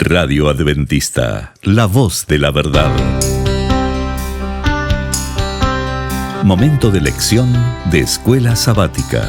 Radio Adventista, la voz de la verdad. Momento de lección de Escuela Sabática.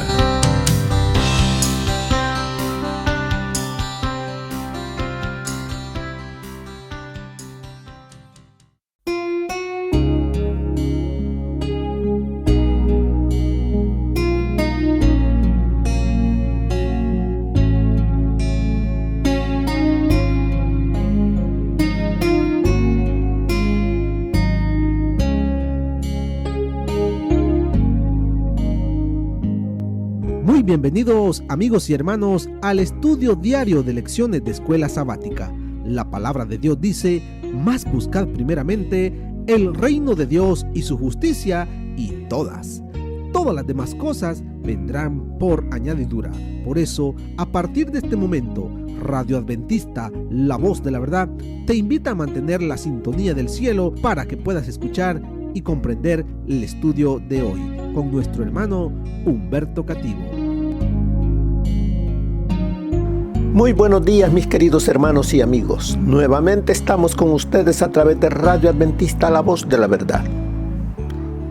Muy bienvenidos, amigos y hermanos, al estudio diario de lecciones de Escuela Sabática. La palabra de Dios dice: mas buscad primeramente el reino de Dios y su justicia, y todas las demás cosas vendrán por añadidura. Por eso, a partir de este momento, Radio Adventista, la voz de la verdad, te invita a mantener la sintonía del cielo para que puedas escuchar y comprender el estudio de hoy con nuestro hermano Humberto Cativo. Muy buenos días, mis queridos hermanos y amigos. Nuevamente estamos con ustedes a través de Radio Adventista, la voz de la verdad.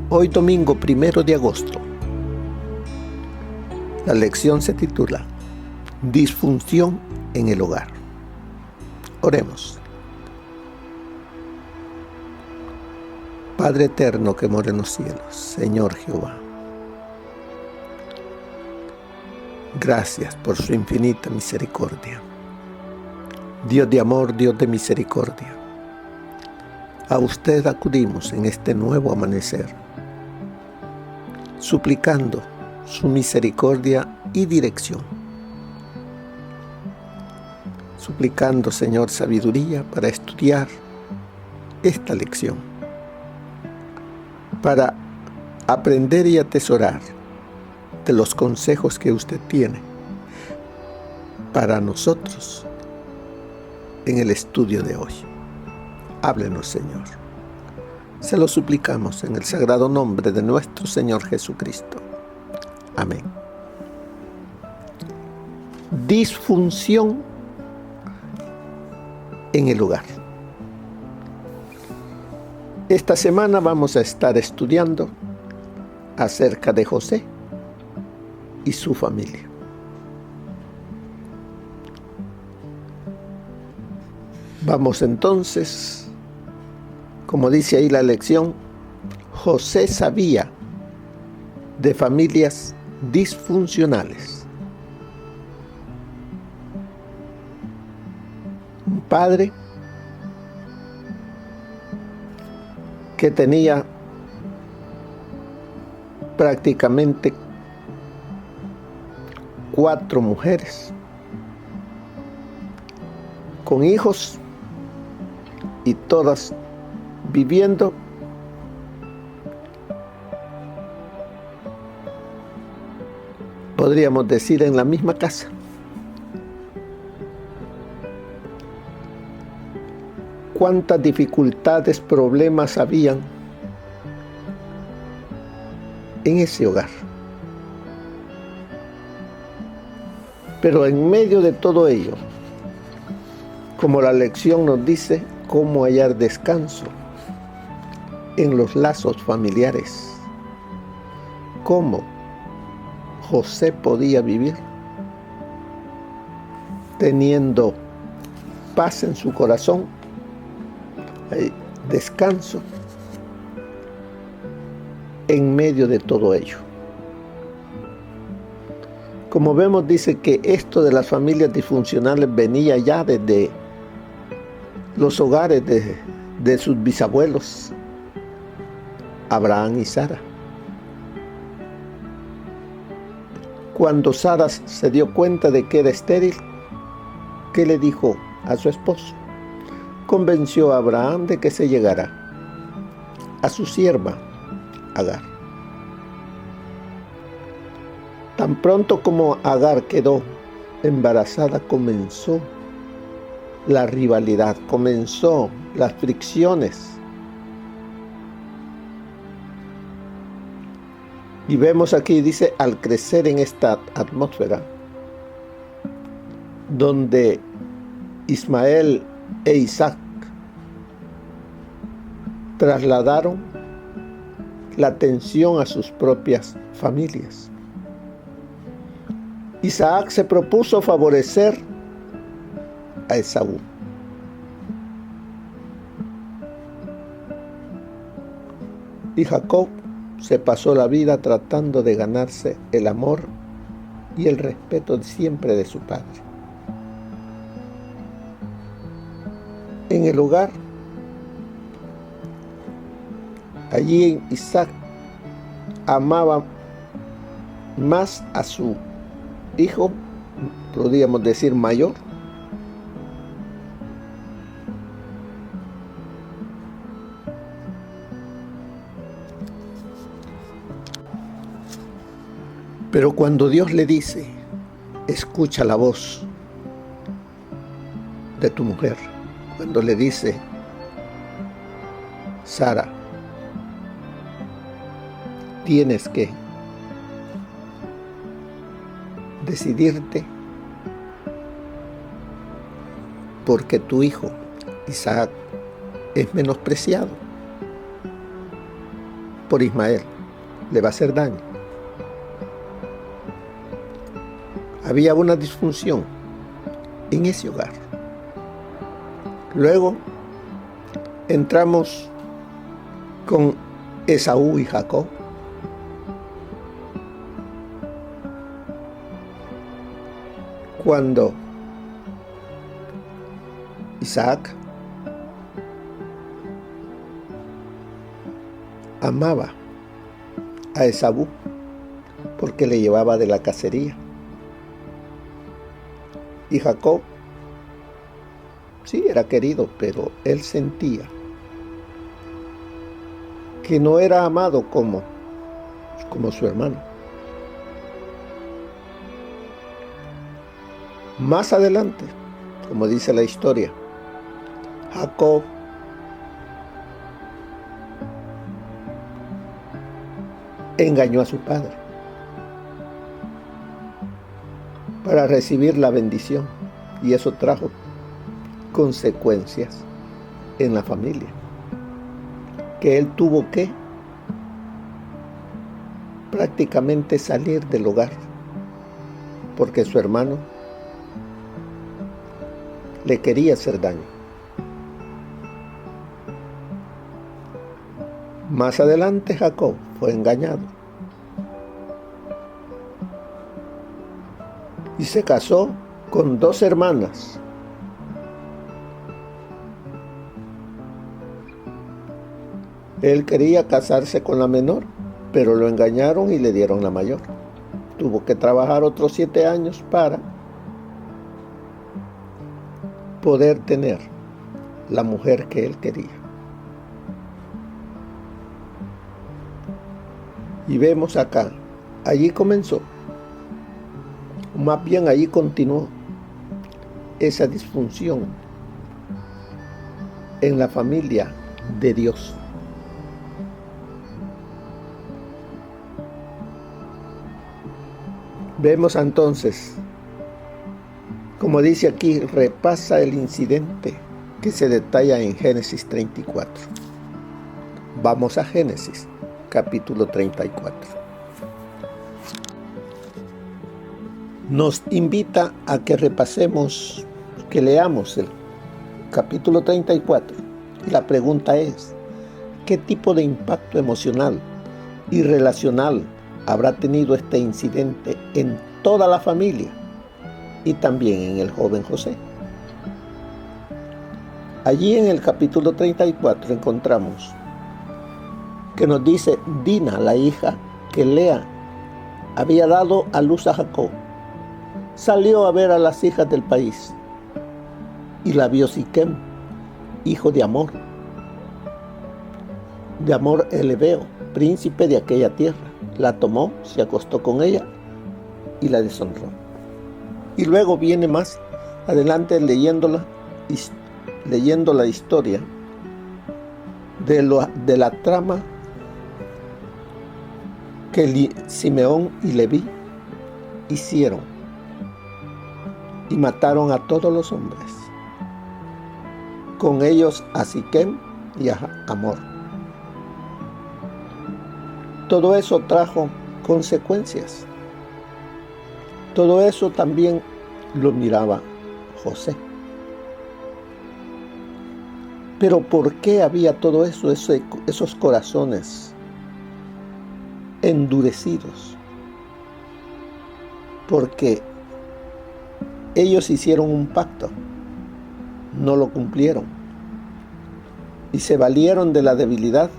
Hoy domingo 1 de agosto. La lección se titula Disfunción en el hogar. Oremos. Padre eterno que mora en los cielos, Señor Jehová, gracias por su infinita misericordia. Dios de amor, Dios de misericordia, a usted acudimos en este nuevo amanecer, suplicando su misericordia y dirección. Suplicando, Señor, sabiduría para estudiar esta lección, para aprender y atesorar de los consejos que usted tiene para nosotros en el estudio de hoy. Háblenos, Señor. Se lo suplicamos en el sagrado nombre de nuestro Señor Jesucristo. Amén. Disfunción en el hogar. Esta semana vamos a estar estudiando acerca de José y su familia. Vamos entonces, como dice ahí la lección, José sabía de familias disfuncionales. Un padre que tenía prácticamente 4 mujeres, con hijos, y todas viviendo podríamos decir en la misma casa. Cuántas dificultades, problemas habían en ese hogar. Pero en medio de todo ello, como la lección nos dice, cómo hallar descanso en los lazos familiares, cómo José podía vivir teniendo paz en su corazón, descanso en medio de todo ello. Como vemos, dice que esto de las familias disfuncionales venía ya desde los hogares de sus bisabuelos, Abraham y Sara. Cuando Sara se dio cuenta de que era estéril, ¿qué le dijo a su esposo? Convenció a Abraham de que se llegara a su sierva Agar. Tan pronto como Agar quedó embarazada, comenzó la rivalidad, comenzó las fricciones. Y vemos aquí, dice, al crecer en esta atmósfera, donde Ismael e Isaac trasladaron la atención a sus propias familias. Isaac se propuso favorecer a Esaú. Y Jacob se pasó la vida tratando de ganarse el amor y el respeto siempre de su padre. En el hogar, allí Isaac amaba más a su hijo, podríamos decir mayor, pero cuando Dios le dice, escucha la voz de tu mujer, cuando le dice, Sara, tienes que decidirte porque tu hijo Isaac es menospreciado por Ismael, le va a hacer daño. Había una disfunción en ese hogar. Luego entramos con Esaú y Jacob. Cuando Isaac amaba a Esaú porque le llevaba de la cacería. Y Jacob, sí, era querido, pero él sentía que no era amado como su hermano. Más adelante, como dice la historia, Jacob engañó a su padre para recibir la bendición, y eso trajo consecuencias en la familia, que él tuvo que prácticamente salir del hogar porque su hermano le quería hacer daño. Más adelante Jacob fue engañado y se casó con 2 hermanas. Él quería casarse con la menor, pero lo engañaron y le dieron la mayor. Tuvo que trabajar otros 7 años para poder tener la mujer que él quería. Y vemos acá, allí comenzó, más bien allí continuó esa disfunción en la familia de Dios. Vemos entonces, como dice aquí, repasa el incidente que se detalla en Génesis 34. Vamos a Génesis, capítulo 34. Nos invita a que repasemos, que leamos el capítulo 34. Y la pregunta es, ¿qué tipo de impacto emocional y relacional habrá tenido este incidente en toda la familia y también en el joven José? Allí en el capítulo 34 encontramos que nos dice Dina, la hija que Lea había dado a luz a Jacob, salió a ver a las hijas del país y la vio Siquem, hijo de Hamor el Hebeo, príncipe de aquella tierra. La tomó, se acostó con ella y la deshonró. Y luego viene más adelante leyendo la historia de la trama que Simeón y Leví hicieron y mataron a todos los hombres con ellos a Siquem y a Hamor. Todo eso trajo consecuencias. Todo eso también lo miraba José. Pero ¿por qué había todo eso, esos corazones endurecidos? Porque ellos hicieron un pacto, no lo cumplieron y se valieron de la debilidad.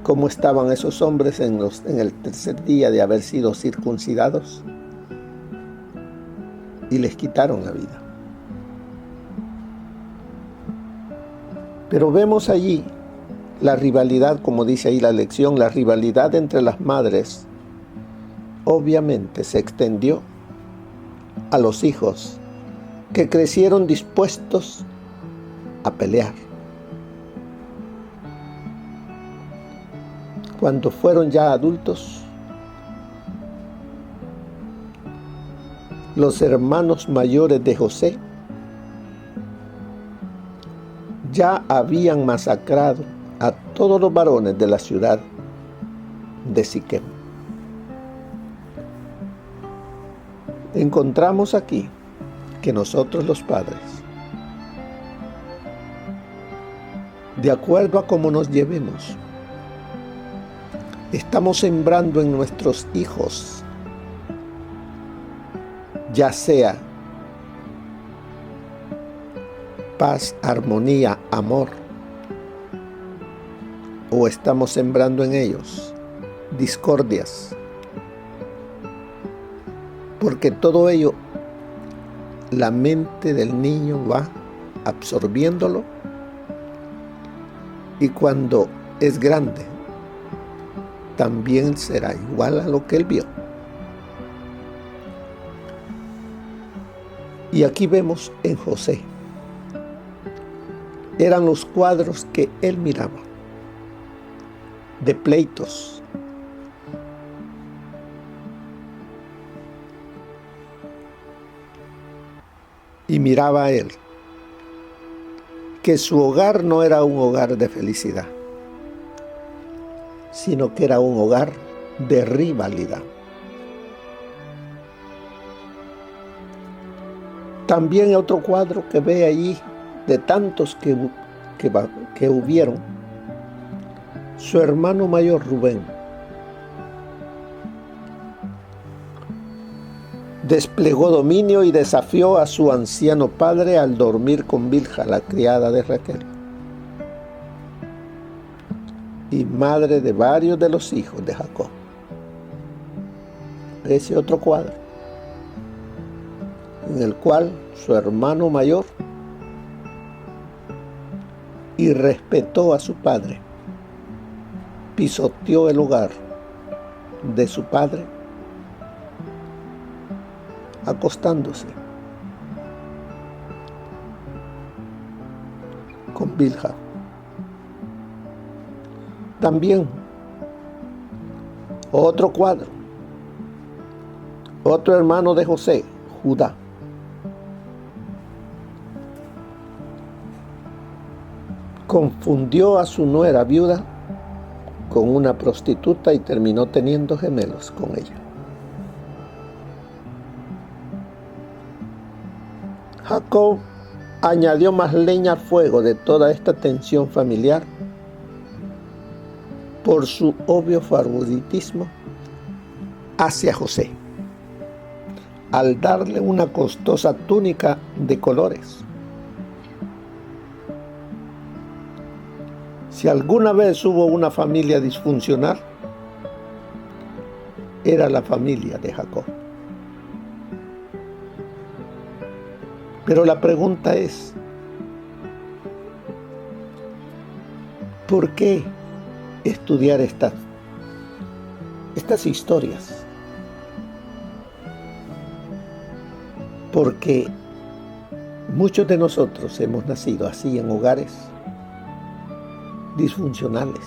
¿Cómo estaban esos hombres en el tercer día de haber sido circuncidados? Y les quitaron la vida. Pero vemos allí la rivalidad, como dice ahí la lección, la rivalidad entre las madres obviamente se extendió a los hijos que crecieron dispuestos a pelear. Cuando fueron ya adultos, los hermanos mayores de José ya habían masacrado a todos los varones de la ciudad de Siquem. Encontramos aquí que nosotros los padres, de acuerdo a cómo nos llevemos, estamos sembrando en nuestros hijos, ya sea paz, armonía, amor, o estamos sembrando en ellos discordias, porque todo ello, la mente del niño va absorbiéndolo y cuando es grande, también será igual a lo que él vio. Y aquí vemos en José, eran los cuadros que él miraba, de pleitos, y miraba a él, que su hogar no era un hogar de felicidad, sino que era un hogar de rivalidad. También otro cuadro que ve allí, de tantos que hubieron, su hermano mayor Rubén desplegó dominio y desafió a su anciano padre al dormir con Bilha, la criada de Raquel, y madre de varios de los hijos de Jacob. Ese otro cuadro, en el cual su hermano mayor irrespetó a su padre, pisoteó el hogar de su padre, acostándose con Bilha. También otro cuadro, otro hermano de José, Judá, confundió a su nuera viuda con una prostituta y terminó teniendo gemelos con ella. Jacob añadió más leña al fuego de toda esta tensión familiar por su obvio favoritismo hacia José, al darle una costosa túnica de colores. Si alguna vez hubo una familia disfuncional, era la familia de Jacob. Pero la pregunta es, ¿por qué estudiar estas historias? Porque muchos de nosotros hemos nacido así en hogares disfuncionales,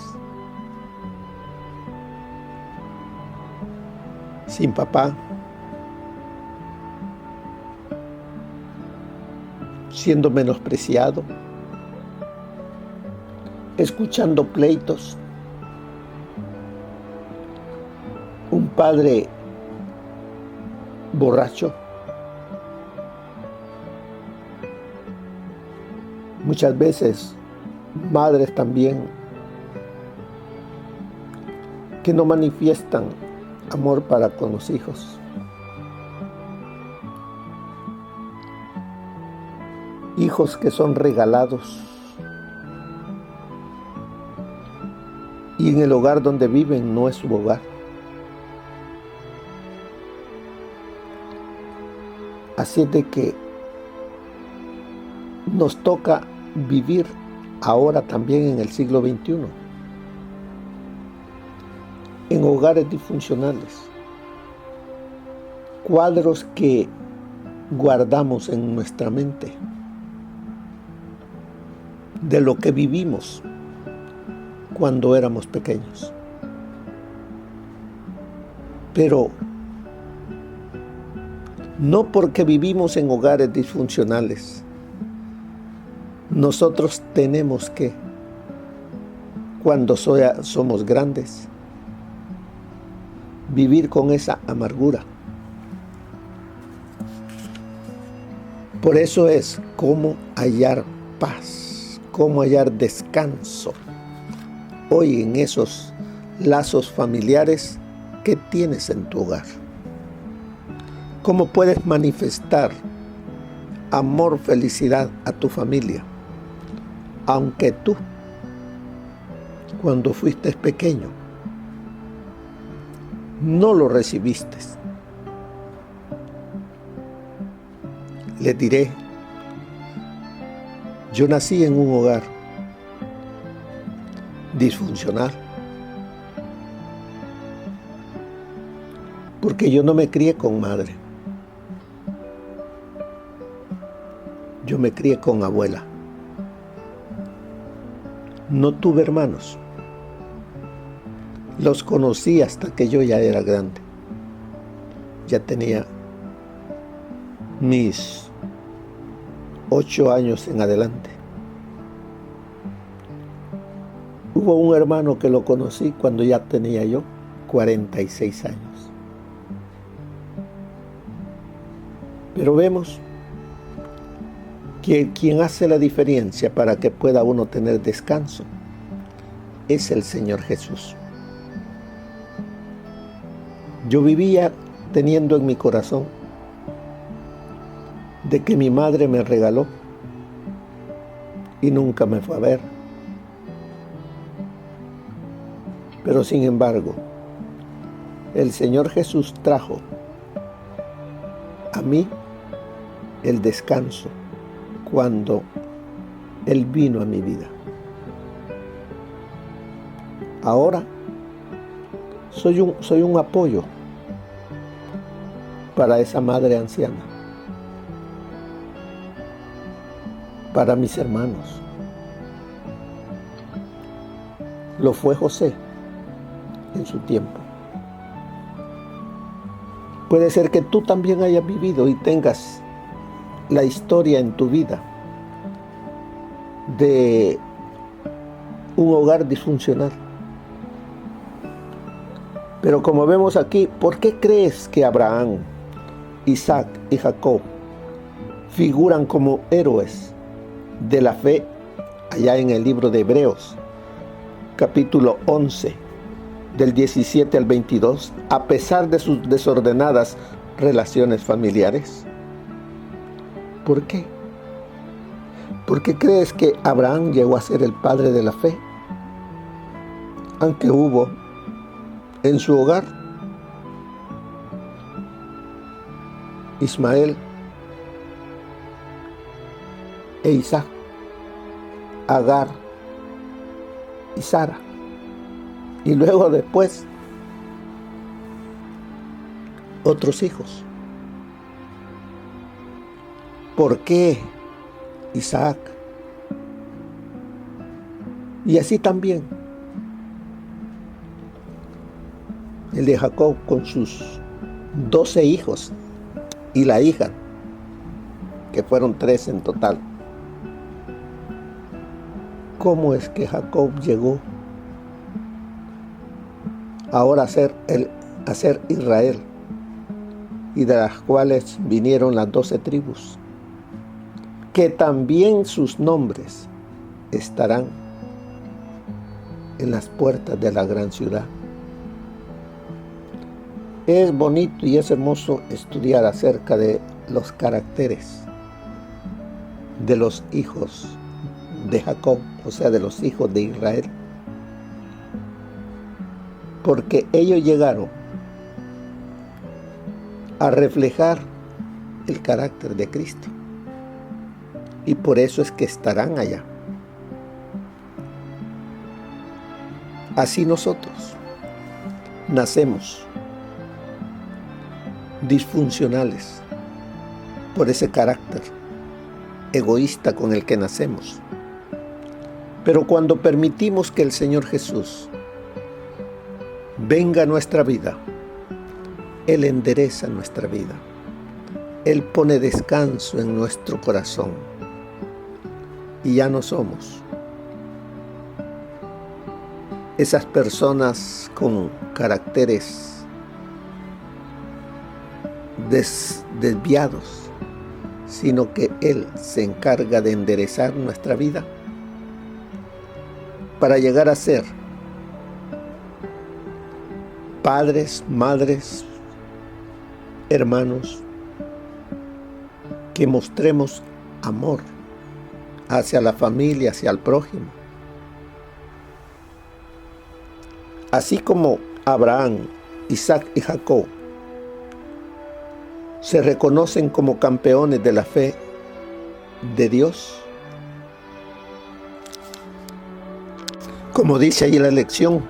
sin papá, siendo menospreciado, escuchando pleitos, un padre borracho, muchas veces madres también que no manifiestan amor para con los hijos. Hijos que son regalados y en el hogar donde viven no es su hogar. Así es de que nos toca vivir ahora también en el siglo XXI, en hogares disfuncionales, cuadros que guardamos en nuestra mente de lo que vivimos cuando éramos pequeños. Pero no porque vivimos en hogares disfuncionales, nosotros tenemos que, cuando somos grandes, vivir con esa amargura. Por eso es cómo hallar paz, cómo hallar descanso hoy en esos lazos familiares que tienes en tu hogar. ¿Cómo puedes manifestar amor, felicidad a tu familia? Aunque tú, cuando fuiste pequeño, no lo recibiste. Les diré, yo nací en un hogar disfuncional, porque yo no me crié con madre. Yo me crié con abuela. No tuve hermanos. Los conocí hasta que yo ya era grande. Ya tenía mis 8 años en adelante. Hubo un hermano que lo conocí cuando ya tenía yo 46 años. Pero vemos que quien hace la diferencia para que pueda uno tener descanso es el Señor Jesús. Yo vivía teniendo en mi corazón de que mi madre me regaló y nunca me fue a ver. Pero sin embargo, el Señor Jesús trajo a mí el descanso cuando Él vino a mi vida. Ahora soy un apoyo para esa madre anciana, para mis hermanos. Lo fue José en su tiempo. Puede ser que tú también hayas vivido y tengas la historia en tu vida de un hogar disfuncional. Pero como vemos aquí, ¿por qué crees que Abraham, Isaac y Jacob figuran como héroes de la fe allá en el libro de Hebreos, capítulo 11, del 17 al 22, a pesar de sus desordenadas relaciones familiares? ¿Por qué? ¿Por qué crees que Abraham llegó a ser el padre de la fe? Aunque hubo en su hogar Ismael e Isaac, Agar y Sara, y luego después otros hijos. ¿Por qué Isaac? Y así también el de Jacob con sus 12 hijos y la hija que fueron 3 en total. ¿Cómo es que Jacob llegó ahora a ser Israel, y de las cuales vinieron las 12 tribus, que también sus nombres estarán en las puertas de la gran ciudad? Es bonito y es hermoso estudiar acerca de los caracteres de los hijos de Jacob, o sea, de los hijos de Israel, porque ellos llegaron a reflejar el carácter de Cristo, y por eso es que estarán allá. Así nosotros nacemos disfuncionales por ese carácter egoísta con el que nacemos. Pero cuando permitimos que el Señor Jesús venga a nuestra vida, Él endereza nuestra vida. Él pone descanso en nuestro corazón. Y ya no somos esas personas con caracteres desviados, sino que Él se encarga de enderezar nuestra vida para llegar a ser padres, madres, hermanos, que mostremos amor hacia la familia, hacia el prójimo. Así como Abraham, Isaac y Jacob se reconocen como campeones de la fe de Dios, como dice ahí la lección,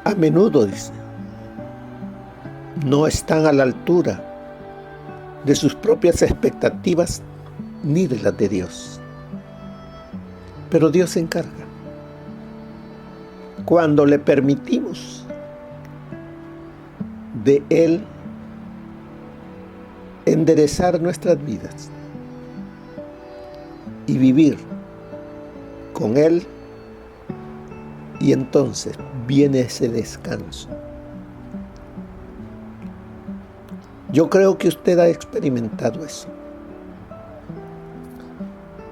a menudo dice, no están a la altura de sus propias expectativas ni de las de Dios. Pero Dios se encarga. Cuando le permitimos de Él enderezar nuestras vidas y vivir con Él, y entonces viene ese descanso. Yo creo que usted ha experimentado eso,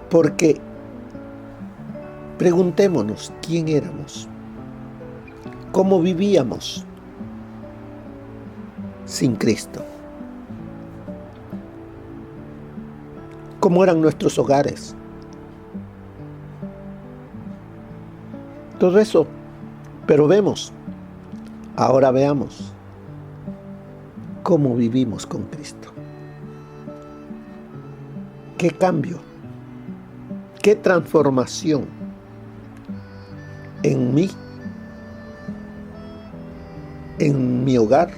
porque preguntémonos quién éramos, cómo vivíamos sin Cristo, cómo eran nuestros hogares. Todo eso, pero ahora veamos cómo vivimos con Cristo. ¿Qué cambio? ¿Qué transformación en mí, en mi hogar,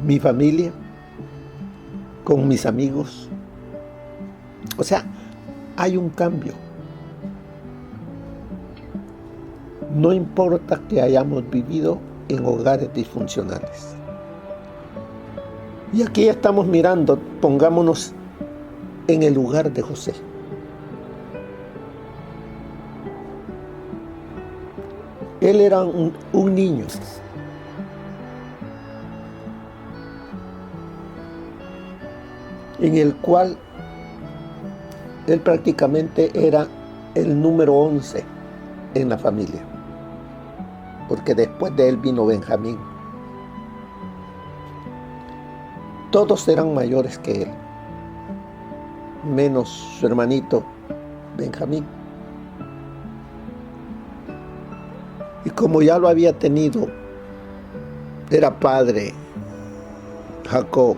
mi familia, con mis amigos? O sea, hay un cambio. No importa que hayamos vivido en hogares disfuncionales. Y aquí estamos mirando, pongámonos en el lugar de José. Él era un niño en el cual él prácticamente era el número 11 en la familia, porque después de él vino Benjamín. Todos eran mayores que él, menos su hermanito Benjamín. Y como ya lo había tenido, era padre Jacob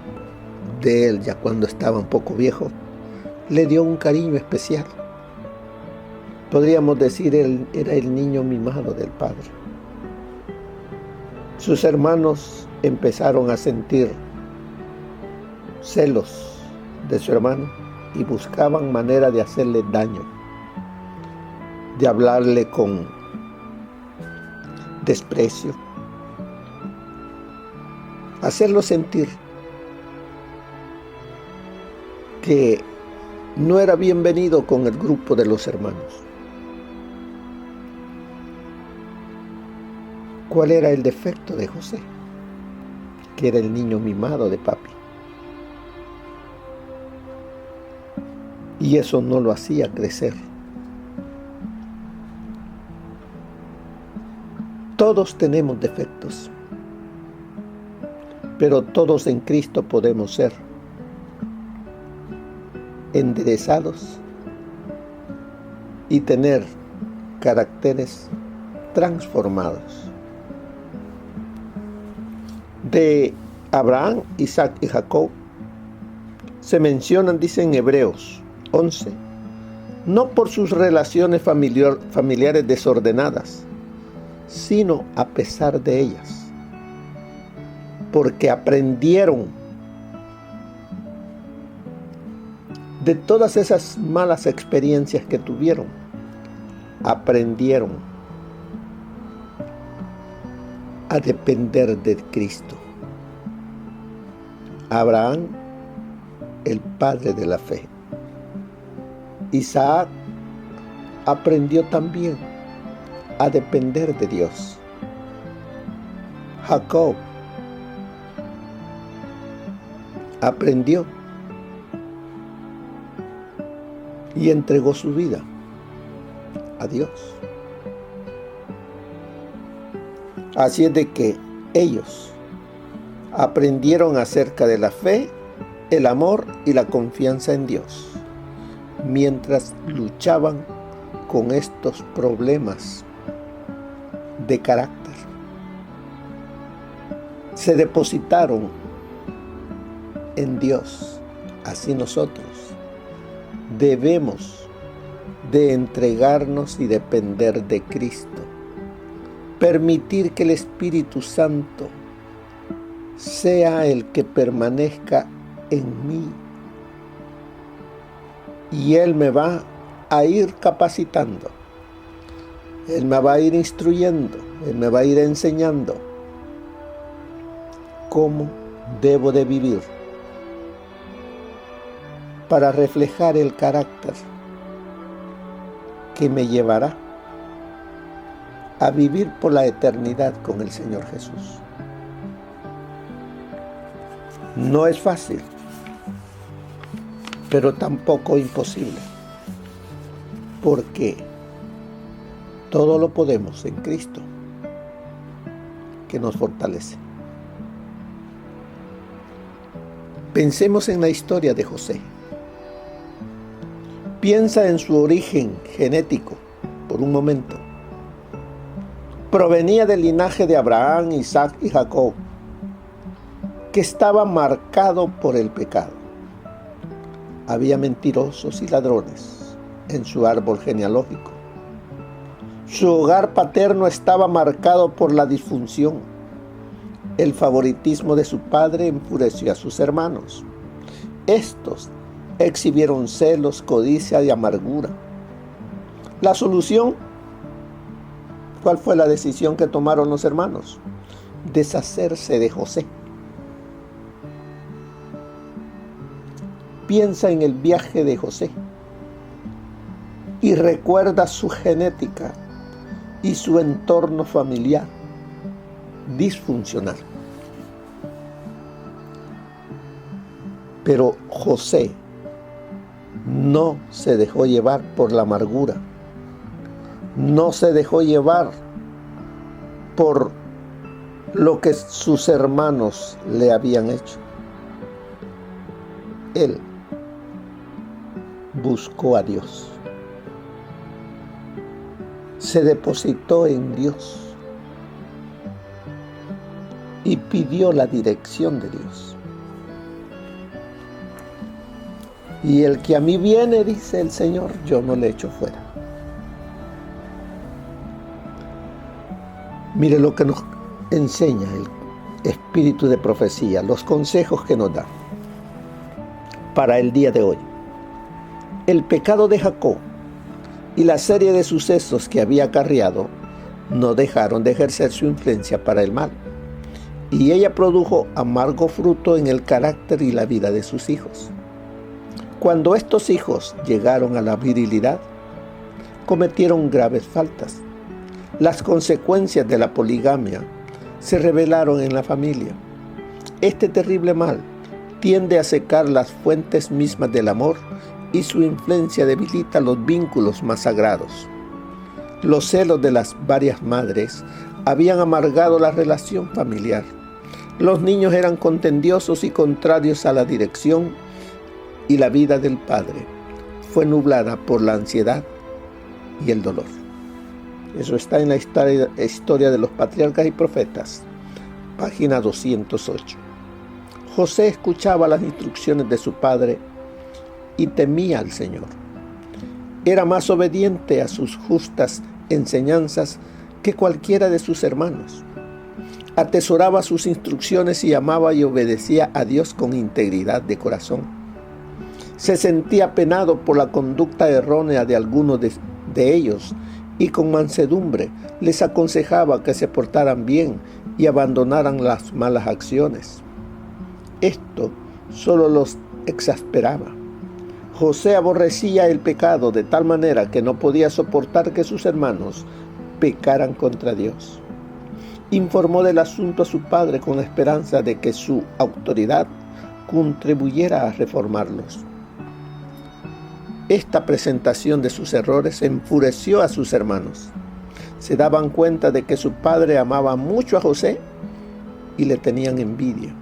de él ya cuando estaba un poco viejo, le dio un cariño especial. Podríamos decir, él era el niño mimado del padre. Sus hermanos empezaron a sentir celos de su hermano y buscaban manera de hacerle daño, de hablarle con desprecio, hacerlo sentir que no era bienvenido con el grupo de los hermanos. ¿Cuál era el defecto de José? Que era el niño mimado de papi. Y eso no lo hacía crecer. Todos tenemos defectos, pero todos en Cristo podemos ser enderezados y tener caracteres transformados. De Abraham, Isaac y Jacob se mencionan, dice en Hebreos 11, no por sus relaciones familiares desordenadas, sino a pesar de ellas, porque aprendieron de todas esas malas experiencias que tuvieron, aprendieron a depender de Cristo. Abraham, el padre de la fe. Isaac aprendió también a depender de Dios. Jacob aprendió y entregó su vida a Dios. Así es de que ellos aprendieron acerca de la fe, el amor y la confianza en Dios, mientras luchaban con estos problemas de carácter. Se depositaron en Dios. Así nosotros debemos de entregarnos y depender de Cristo. Permitir que el Espíritu Santo sea el que permanezca en mí. Y Él me va a ir capacitando. Él me va a ir instruyendo. Él me va a ir enseñando cómo debo de vivir para reflejar el carácter que me llevará a vivir por la eternidad con el Señor Jesús. No es fácil, pero tampoco imposible, porque todo lo podemos en Cristo, que nos fortalece. Pensemos en la historia de José. Piensa en su origen genético por un momento. Provenía del linaje de Abraham, Isaac y Jacob, que estaba marcado por el pecado. Había mentirosos y ladrones en su árbol genealógico. Su hogar paterno estaba marcado por la disfunción. El favoritismo de su padre enfureció a sus hermanos. Estos exhibieron celos, codicia y amargura. La solución, ¿cuál fue la decisión que tomaron los hermanos? Deshacerse de José. Piensa en el viaje de José y recuerda su genética y su entorno familiar disfuncional. Pero José no se dejó llevar por la amargura, no se dejó llevar por lo que sus hermanos le habían hecho. Él buscó a Dios, se depositó en Dios y pidió la dirección de Dios. Y el que a mí viene, dice el Señor, yo no le echo fuera. Mire lo que nos enseña el espíritu de profecía, los consejos que nos da para el día de hoy. El pecado de Jacob y la serie de sucesos que había acarreado no dejaron de ejercer su influencia para el mal, y ella produjo amargo fruto en el carácter y la vida de sus hijos. Cuando estos hijos llegaron a la virilidad, cometieron graves faltas. Las consecuencias de la poligamia se revelaron en la familia. Este terrible mal tiende a secar las fuentes mismas del amor y su influencia debilita los vínculos más sagrados. Los celos de las varias madres habían amargado la relación familiar. Los niños eran contendiosos y contrarios a la dirección, y la vida del padre fue nublada por la ansiedad y el dolor. Eso está en la historia de los patriarcas y profetas, página 208. José escuchaba las instrucciones de su padre y temía al Señor. Era más obediente a sus justas enseñanzas que cualquiera de sus hermanos. Atesoraba sus instrucciones y amaba y obedecía a Dios con integridad de corazón. Se sentía penado por la conducta errónea de algunos de ellos y con mansedumbre les aconsejaba que se portaran bien y abandonaran las malas acciones. Esto solo los exasperaba. José aborrecía el pecado de tal manera que no podía soportar que sus hermanos pecaran contra Dios. Informó del asunto a su padre con la esperanza de que su autoridad contribuyera a reformarlos. Esta presentación de sus errores enfureció a sus hermanos. Se daban cuenta de que su padre amaba mucho a José y le tenían envidia.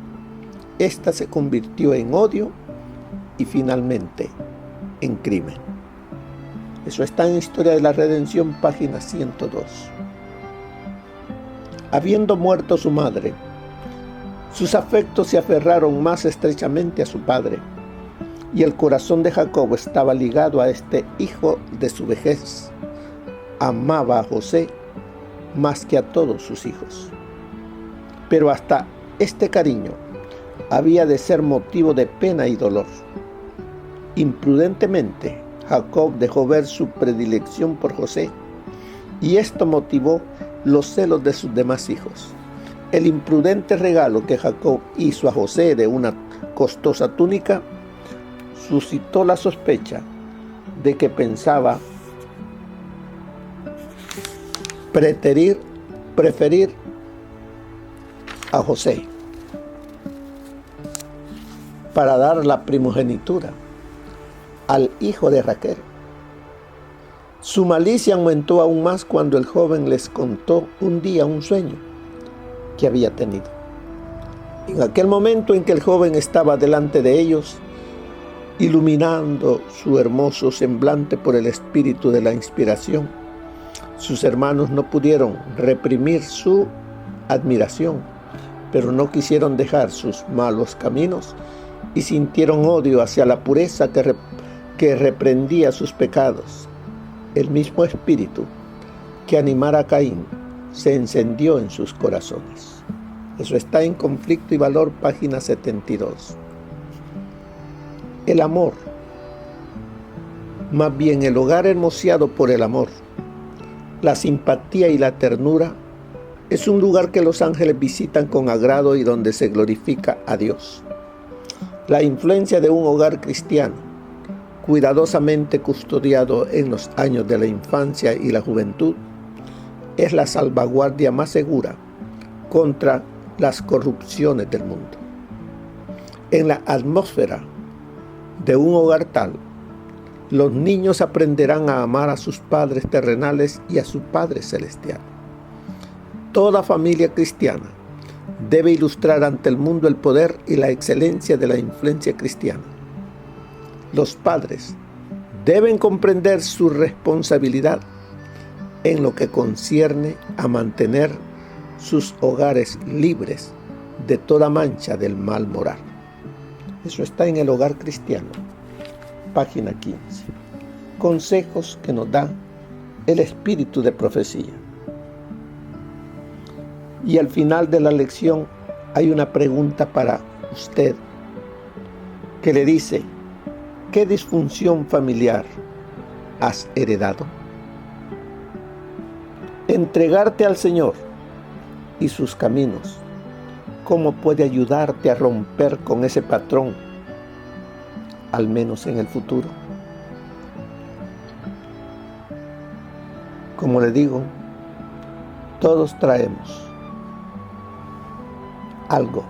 Esta se convirtió en odio y finalmente en crimen. Eso está en Historia de la Redención, página 102. Habiendo muerto su madre, sus afectos se aferraron más estrechamente a su padre, y el corazón de Jacob estaba ligado a este hijo de su vejez. Amaba a José más que a todos sus hijos. Pero hasta este cariño había de ser motivo de pena y dolor. Imprudentemente, Jacob dejó ver su predilección por José, y esto motivó los celos de sus demás hijos. El imprudente regalo que Jacob hizo a José de una costosa túnica suscitó la sospecha de que pensaba preferir a José para dar la primogenitura al hijo de Raquel. Su malicia aumentó aún más cuando el joven les contó un día un sueño que había tenido. En aquel momento en que el joven estaba delante de ellos, iluminando su hermoso semblante por el espíritu de la inspiración, sus hermanos no pudieron reprimir su admiración, pero no quisieron dejar sus malos caminos y sintieron odio hacia la pureza que reprendía sus pecados. El mismo espíritu que animara a Caín se encendió en sus corazones. Eso está en Conflicto y Valor, página 72. El amor, más bien el hogar hermoseado por el amor, la simpatía y la ternura, es un lugar que los ángeles visitan con agrado y donde se glorifica a Dios. La influencia de un hogar cristiano, cuidadosamente custodiado en los años de la infancia y la juventud, es la salvaguardia más segura contra las corrupciones del mundo. En la atmósfera de un hogar tal, los niños aprenderán a amar a sus padres terrenales y a su Padre celestial. Toda familia cristiana debe ilustrar ante el mundo el poder y la excelencia de la influencia cristiana. Los padres deben comprender su responsabilidad en lo que concierne a mantener sus hogares libres de toda mancha del mal moral. Eso está en El Hogar Cristiano, página 15. Consejos que nos da el espíritu de profecía. Y al final de la lección hay una pregunta para usted que le dice: ¿qué disfunción familiar has heredado? Entregarte al Señor y sus caminos, ¿cómo puede ayudarte a romper con ese patrón al menos en el futuro. Como le digo, todos traemos algo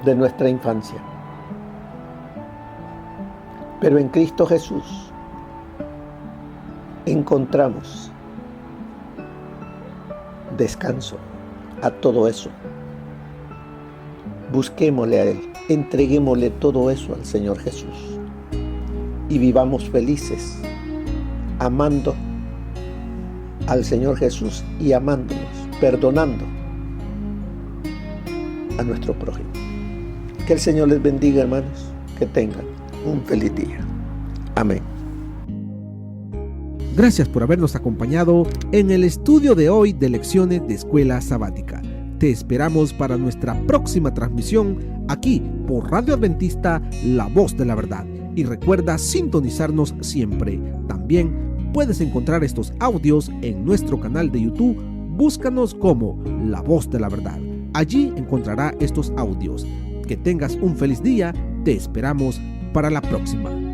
de nuestra infancia, pero en Cristo Jesús encontramos descanso a todo eso. Busquémosle a Él, entreguémosle todo eso al Señor Jesús y vivamos felices, amando al Señor Jesús y amándonos, perdonando a nuestro prójimo. Que el Señor les bendiga, hermanos, que tengan un feliz día. Amén. Gracias por habernos acompañado en el estudio de hoy de Lecciones de Escuela Sabática. Te esperamos para nuestra próxima transmisión aquí por Radio Adventista, La Voz de la Verdad. Y recuerda sintonizarnos siempre. También puedes encontrar estos audios en nuestro canal de YouTube. Búscanos como La Voz de la Verdad. Allí encontrará estos audios. Que tengas un feliz día. Te esperamos para la próxima.